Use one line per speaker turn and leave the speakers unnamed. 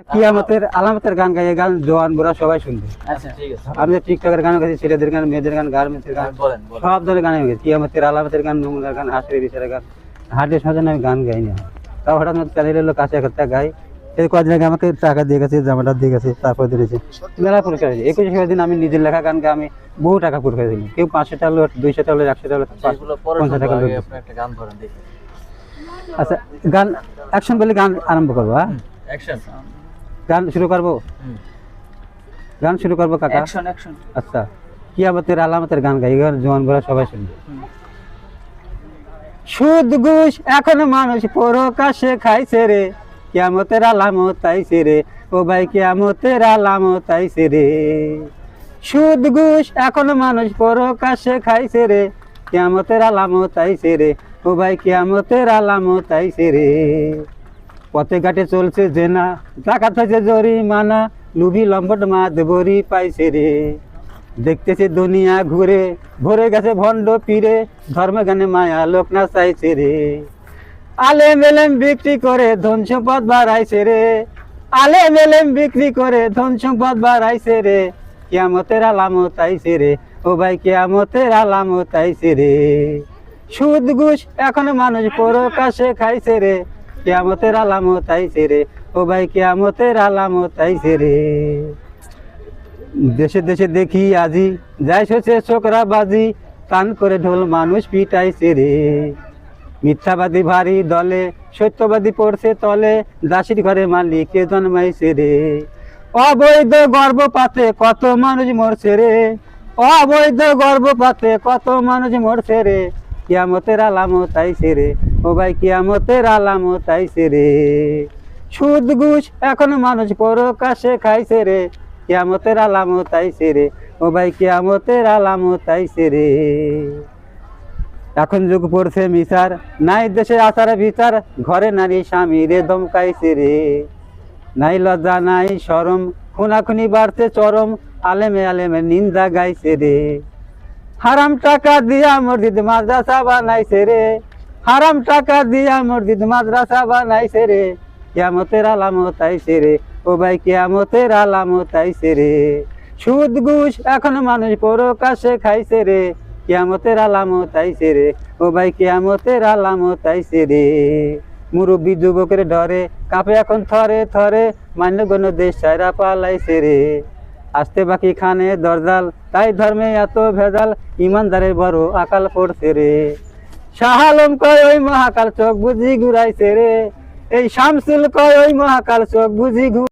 কিয়ামতের আলামতের গান গাই, গান জওয়ান বুড়া সবাই শুনবে।
আচ্ছা ঠিক আছে,
আমি টিকটকের গান গাইছি, ছেলেদের গান, মেয়েদের গান, গার্মেন্টসের গান,
বলেন বলেন।
সব ধরনের গান আমি গাইছি। কিয়ামতের আলামতের গান, নমুনার গান, হাসির বিচারের গান, হাটের সাজানো আমি গান গাই না। তাও হঠাৎ মতো চ্যানেলের লোক কাছে একটা গাই। এই কদিন আগে আমাকে টাকা দিয়ে গেছে, জামাটা দিয়ে গেছে, তারপর দিয়েছে মেলা পুরস্কার হয়েছে। 21 দিন আমি নিজের লেখা গান গাই, আমি বহু টাকা পুরস্কার দিই। কেউ 500 টাকা লোক, 200 টাকা লোক, 100 টাকা লোক,
এগুলো পরে
50 টাকা
শুনবো,
লোক।
আগে আপনি একটা গান ধরেন দেখি।
আচ্ছা, গান অ্যাকশন বলে গান আরম্ভ করবো। হ্যাঁ,
অ্যাকশন।
গান শুরু করবো, গান শুরু করবো কাকা।
Action action.
আচ্ছা, কিয়ামতের আলামতের গান গাই, গান জওয়ান বুড়া সবাই শুনবে। সুদ ঘুষ এখন মানুষ প্রকাশে খাইছে রে, কিয়ামতের আলামত আইছে রে, ও ভাই কিয়ামতের আলামত আইছে রে। সুদ ঘুষ এখন মানুষ প্রকাশে খাইছে রে, কিয়ামতের আলামত আইছে রে, ও ভাই কিয়ামতের আলামত আইছে রে। পথে ঘাটে চলছে জেনা, ডাকাত হয়েছে জরিমানা, লুবি লম্বট মাত বড়ি পাইছে রে। দেখতেছে দুনিয়া ঘুরে, ভরে গেছে ভণ্ড পীরে, ধর্ম গানে মায়া লোক না চাইছে রে। আলে মেলেম বিক্রি করে ধন সম্পদ বাড়াইছে রে, আলে মেলেম বিক্রি করে ধন সম্পদ বাড়াইছে রে, কিয়ামতের আলামত আইছে রে, ও ভাই কিয়ামতের আলামত আইছে রে। সুদ ঘুষ এখন মানুষ প্রকাশে খাইছে রে, কিয়ামতের আলামত আইছে রে, ও ভাই কিয়ামতের আলামত আইছে রে। দেশে দেশে দেখি আজি, যাই সে ছোকরা বাজি, টান করে ঢোল মানুষ পিটাইছে রে। মিথ্যাবাদী ভারী দলে, সত্যবাদী পড়ছে তলে, দাসির ঘরে মালিকে জন্মাইছে রে। অবৈধ গর্ভপাতে কত মানুষ মরছে রে, অবৈধ গর্ভপাতে কত মানুষ মরছে রে, কিয়ামতের আলামত আইছে রে, ও ভাই কিয়ামতের আলামত আইছে রে। সুদ ঘুষ এখন মানুষ প্রকাশে খাইছে রে, কিয়ামতের আলামত আইছে রে, ও ভাই কিয়ামতের আলামত আইছে রে। এখন যুগ পড়ছে মিসার, নাই দেশে আচার বিচার, ঘরে নারী স্বামী রে দমকাইছে রে। নাই লজ্জা নাই শরম, খুনাখুনি বাড়ছে চরম, আলেমে আলেমে নিন্দা গাইছে রে। হারাম টাকা দিয়া মসজিদ মাদ্রাসা বানাইছে রে, হারাম টাকা দিয়া মসজিদ মাদ্রাসা বানাইছে রে, কিয়ামতের আলামত আইছে রে, ও ভাই কিয়ামতের আলামত আইছে রে। সুদ ঘুষ এখন মানুষ প্রকাশে খাইছে রে, কিয়ামতের আলামত আইছে রে, ও ভাই কিয়ামতের আলামত আইছে রে। মুরব্বী যুবকের ডরে কাঁপে এখন থরে থরে, মান্যগণ্য দেশ ছাইরা পালাইছে রে। আসতে বাকি খানে দরজাল, তাই ধর্মে এত ভেজাল, ইমানদারের বড় আকাল পড়ছে রে। শাহ আলম কয় ওই মহাকাল চোখ বুঝি ঘুরাইছে রে, এই শামসুল কয় ওই মহাকাল চোখ বুঝি